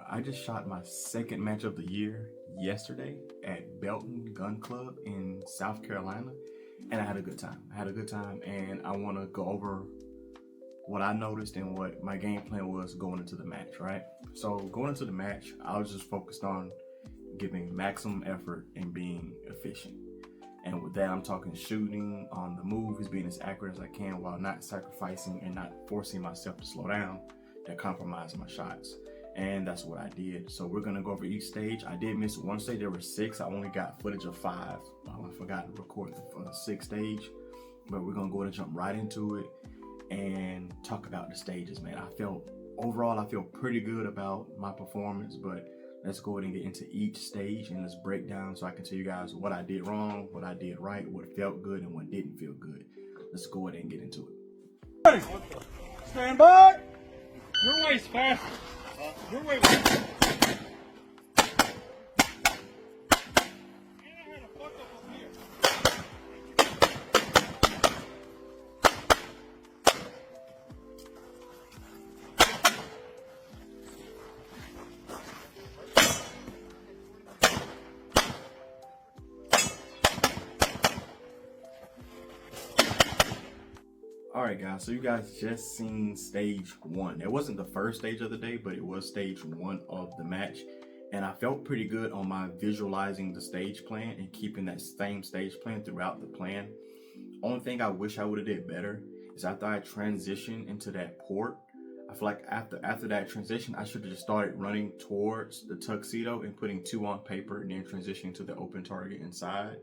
I just shot my second match of the year yesterday at Belton Gun Club in South Carolina, and I had a good time. And I want to go over what I noticed and what my game plan was going into the match, right? So going into the match, I was just focused on giving maximum effort and being efficient. And with that, I'm talking shooting on the move, is being as accurate as I can while not sacrificing and not forcing myself to slow down that compromise my shots. And that's what I did. So we're gonna go over each stage. I did miss one stage. There were 6. I only got footage of 5. I forgot to record the 6th stage, but we're gonna go ahead and jump right into it and talk about the stages, man. Overall, I feel pretty good about my performance, but let's go ahead and get into each stage and let's break down so I can tell you guys what I did wrong, what I did right, what felt good, and what didn't feel good. Let's go ahead and get into it. Ready. Stand by. Your way's faster. Your way. Alright guys, so you guys just seen stage 1. It wasn't the first stage of the day, but it was stage 1 of the match. And I felt pretty good on my visualizing the stage plan and keeping that same stage plan throughout the plan. Only thing I wish I would have did better is after I transitioned into that port, I feel like after that transition, I should have just started running towards the tuxedo and putting 2 on paper and then transitioning to the open target inside.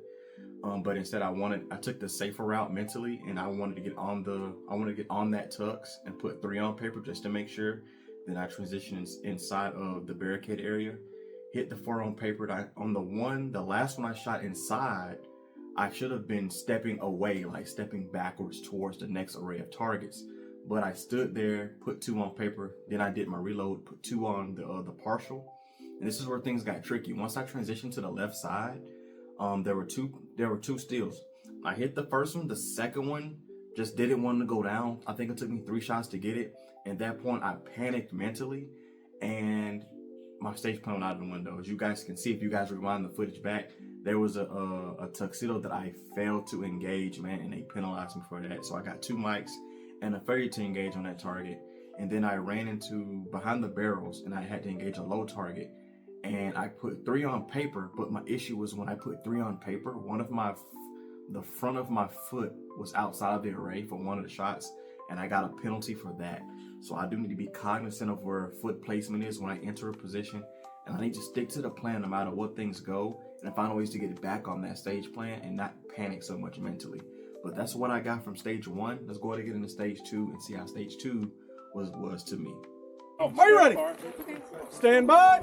But instead I took the safer route mentally, and I wanted to get on that tux and put 3 on paper just to make sure. Then I transitioned inside of the barricade area, hit the 4 on paper. The last one I shot inside, I should have been stepping away, like stepping backwards towards the next array of targets. But I stood there, put 2 on paper, then I did my reload, put 2 on the partial. And this is where things got tricky. Once I transitioned to the left side, there were two steals. I hit the first one. The second one just didn't want to go down. I think it took me 3 shots to get it. At that point, I panicked mentally, and my stage plan went out of the window. As you guys can see, if you guys rewind the footage back, there was a tuxedo that I failed to engage, man, and they penalized me for that. So I got 2 mics and a failure to engage on that target. And then I ran into behind the barrels, and I had to engage a low target. And I put 3 on paper, but my issue was when I put 3 on paper, the front of my foot was outside of the array for one of the shots, and I got a penalty for that. So I do need to be cognizant of where foot placement is when I enter a position, and I need to stick to the plan no matter what things go, and find ways to get back on that stage plan and not panic so much mentally. But that's what I got from stage 1. Let's go ahead and get into stage 2 and see how stage 2 was to me. Oh, are you ready? Stand by.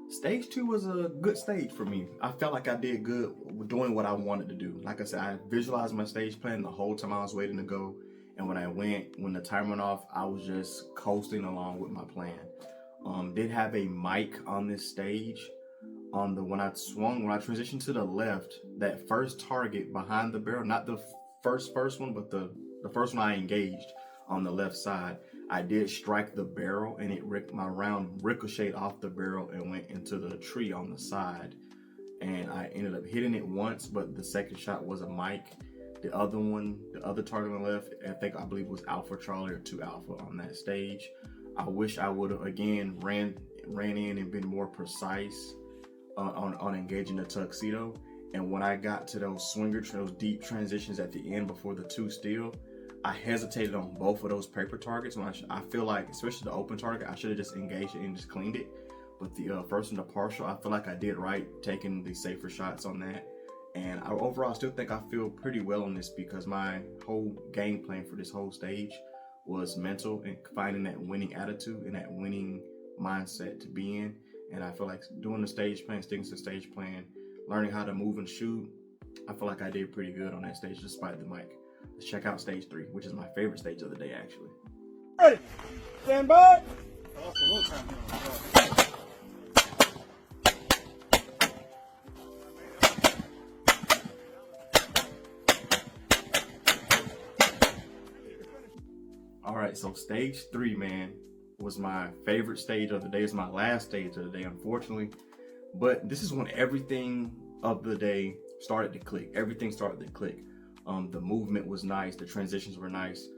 Stage 2 was a good stage for me. I felt like I did good with doing what I wanted to do. Like I said, I visualized my stage plan the whole time I was waiting to go. And when the timer went off, I was just coasting along with my plan. Did have a mic on this stage. When I transitioned to the left, that first target behind the barrel, not the first one, but the first one I engaged on the left side, I did strike the barrel, and my round ricocheted off the barrel and went into the tree on the side. And I ended up hitting it once, but the second shot was a mic. The other target on the left, I believe it was Alpha Charlie or 2 Alpha on that stage. I wish I would have again ran in and been more precise on engaging the tuxedo. And when I got to those deep transitions at the end before the 2 steal, I hesitated on both of those paper targets. I feel like, especially the open target, I should have just engaged it and just cleaned it. But the first one, the partial, I feel like I did right, taking the safer shots on that. And overall, I still think I feel pretty well on this because my whole game plan for this whole stage was mental and finding that winning attitude and that winning mindset to be in. And I feel like doing the stage plan, sticking to the stage plan, learning how to move and shoot, I feel like I did pretty good on that stage despite the mic. Let's check out stage 3, which is my favorite stage of the day, actually. Ready. Stand by. Oh, that's a little time here. All right, so stage 3, man, was my favorite stage of the day. It's my last stage of the day, unfortunately. But this is when everything of the day started to click. Everything started to click. The movement was nice. The transitions were nice.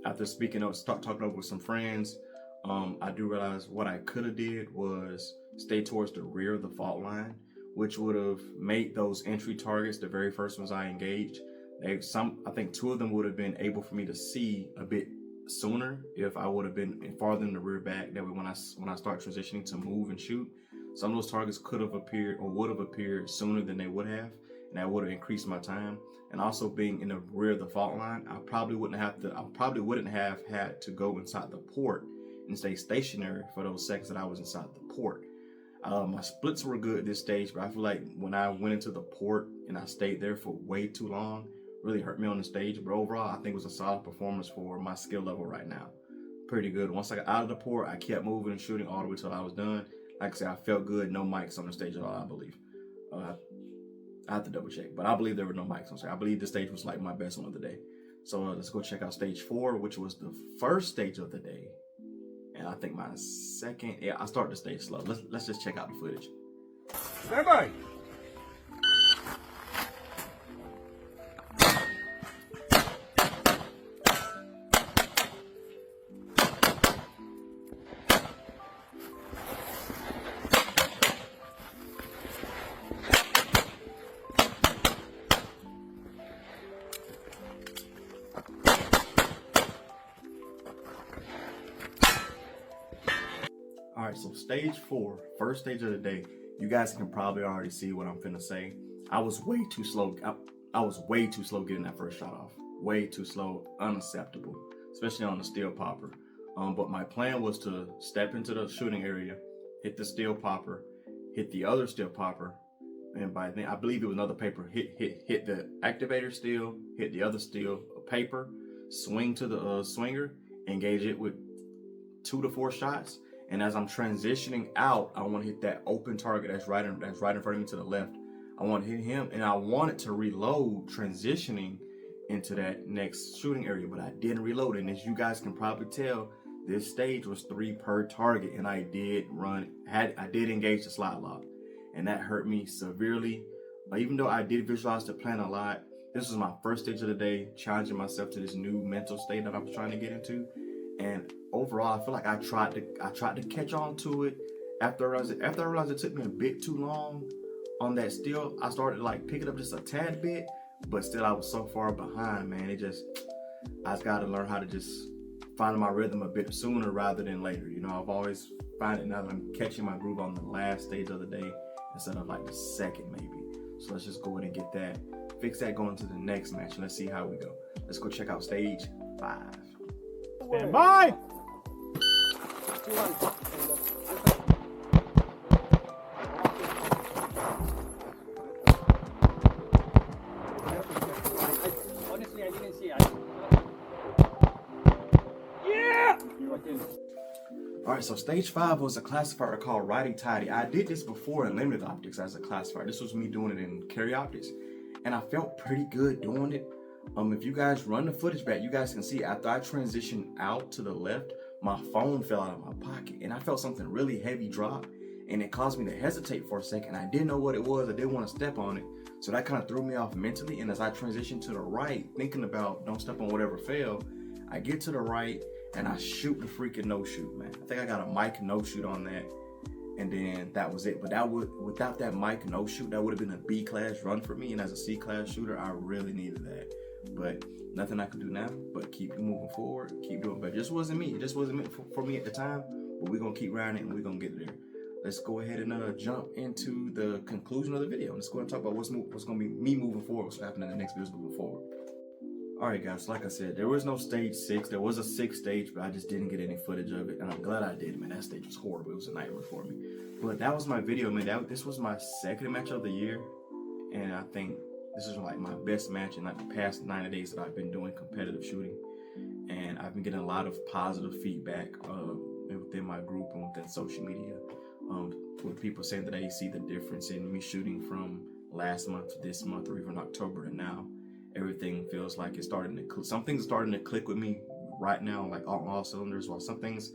After talking over with some friends, I do realize what I could have did was stay towards the rear of the fault line, which would have made those entry targets, the very first ones I engaged. I think 2 of them would have been able for me to see a bit sooner if I would have been farther in the rear back. That way, when I start transitioning to move and shoot, some of those targets could have appeared or would have appeared sooner than they would have, and that would have increased my time. And also being in the rear of the fault line, I probably wouldn't have had to go inside the port and stay stationary for those seconds that I was inside the port. My splits were good at this stage, but I feel like when I went into the port and I stayed there for way too long, really hurt me on the stage. But overall, I think it was a solid performance for my skill level right now. Pretty good. Once I got out of the port, I kept moving and shooting all the way till I was done. Like I said, I felt good. No mics on the stage at all, I believe. I have to double check, but I believe there were no mics on stage. I believe the stage was like my best one of the day. So let's go check out stage 4, which was the first stage of the day. And I think my second, I started the stage slow. Let's just check out the footage. Stand by. All right, so stage 4, first stage of the day. You guys can probably already see what I'm finna say. I was way too slow. I was way too slow getting that first shot off. Way too slow, unacceptable, especially on the steel popper. But my plan was to step into the shooting area, hit the steel popper, hit the other steel popper, and by then I believe it was another paper. Hit the activator steel, hit the other steel paper, swing to the swinger, engage it with 2 to 4 shots. And as I'm transitioning out, I want to hit that open target that's right in front of me to the left. I want to hit him, and I wanted to reload transitioning into that next shooting area, but I didn't reload. And as you guys can probably tell, this stage was 3 per target, and I did engage the slide lock, and that hurt me severely. Even though I did visualize the plan a lot, this was my first stage of the day, challenging myself to this new mental state that I was trying to get into. And overall, I feel like I tried to catch on to it. After I realized it took me a bit too long on that steel, I started like picking up just a tad bit, but still I was so far behind, man. I just gotta learn how to just find my rhythm a bit sooner rather than later. You know, I've always find it now that I'm catching my groove on the last stage of the day instead of like the second maybe. So let's just go ahead and get that, fix that going to the next match, and let's see how we go. Let's go check out stage 5. Stand by. Honestly, I didn't see. Yeah. All right, so stage 5 was a classifier called righty tighty. I did this before in limited optics as a classifier. This was me doing it in carry optics, and I felt pretty good doing it. If you guys run the footage back, you guys can see after I transitioned out to the left, my phone fell out of my pocket, and I felt something really heavy drop, and it caused me to hesitate for a second. I didn't know what it was. I didn't want to step on it, so that kind of threw me off mentally. And as I transitioned to the right, thinking about don't step on whatever fell, I get to the right and I shoot the freaking no shoot, man. I think I got a mic no shoot on that, and then that was it. But without that mic no shoot, that would have been a B class run for me, and as a C class shooter, I really needed that. But nothing I can do now but keep moving forward, keep doing. But it just wasn't me. It just wasn't meant for me at the time. But we're gonna keep riding it and we're gonna get there. Let's go ahead and jump into the conclusion of the video. Let's go and talk about what's gonna be me moving forward, what's happening in the next videos moving forward. All right, guys. Like I said, there was no stage 6. There was a 6th stage, but I just didn't get any footage of it, and I'm glad I did. Man, that stage was horrible. It was a nightmare for me. But that was my video, man. This was my second match of the year, and I think this is like my best match in like the past 90 days that I've been doing competitive shooting. And I've been getting a lot of positive feedback within my group and within social media, with people saying that they see the difference in me shooting from last month to this month, or even October to now. Everything feels like it's starting to click. Something's starting to click with me right now, like on all cylinders. While some things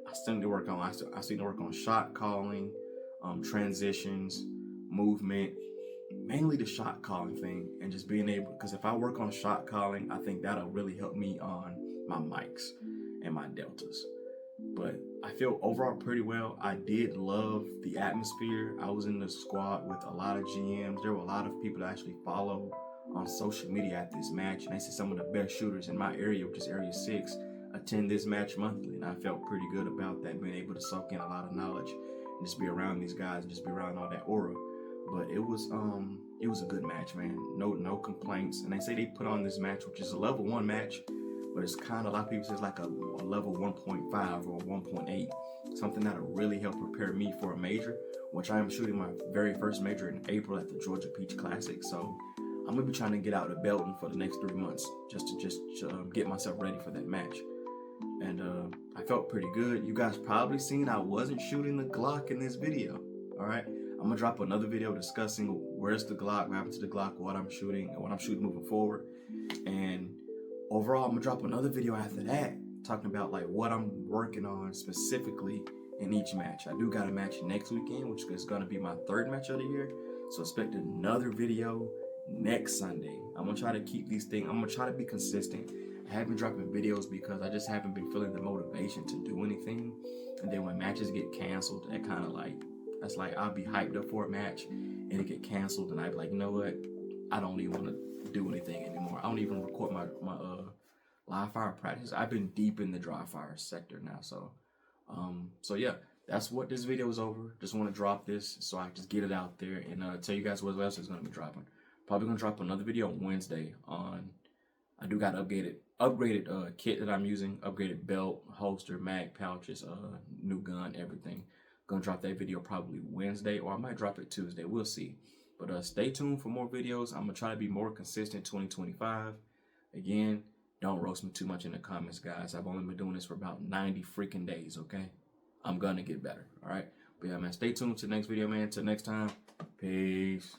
I still need to work on. I still need to work on shot calling, transitions, movement, mainly the shot calling thing, and just being able, because if I work on shot calling, I think that'll really help me on my mics and my deltas. But I feel overall pretty well. I did love the atmosphere. I was in the squad with a lot of GMs. There were a lot of people that actually follow on social media at this match, and they say some of the best shooters in my area, which is Area 6, attend this match monthly, and I felt pretty good about that, being able to soak in a lot of knowledge and just be around these guys and just be around all that aura. But it was a good match, man. No complaints. And they say they put on this match, which is a level 1 match, but it's kind of, a lot of people say it's like a level 1.5 or 1.8, something that'll really help prepare me for a major, which I am shooting my very first major in April at the Georgia Peach Classic. So I'm gonna be trying to get out to Belton for the next 3 months just to get myself ready for that match. And I felt pretty good. You guys probably seen I wasn't shooting the Glock in this video. All right, I'm gonna drop another video discussing where's the Glock, what happened to the Glock, what I'm shooting, and what I'm shooting moving forward. And overall, I'm gonna drop another video after that talking about like what I'm working on specifically in each match. I do got a match next weekend, which is gonna be my 3rd match of the year. So expect another video next Sunday. I'm gonna try to keep these things, I'm gonna try to be consistent. I haven't been dropping videos because I just haven't been feeling the motivation to do anything. And then when matches get canceled, that kind of like, that's like I'll be hyped up for a match and it get canceled, and I'd be like, you know what? I don't even want to do anything anymore. I don't even record my live fire practice. I've been deep in the dry fire sector now. So yeah, that's what this video is over. Just want to drop this so I can just get it out there and tell you guys what else is going to be dropping. Probably going to drop another video on Wednesday on, I do got upgraded kit that I'm using, upgraded belt, holster, mag pouches, new gun, everything. Gonna drop that video probably Wednesday, or I might drop it Tuesday. We'll see. But stay tuned for more videos. I'm gonna try to be more consistent 2025. Again, don't roast me too much in the comments, guys. I've only been doing this for about 90 freaking days, okay? I'm gonna get better, all right? But yeah, man, stay tuned to the next video, man. Till next time, peace.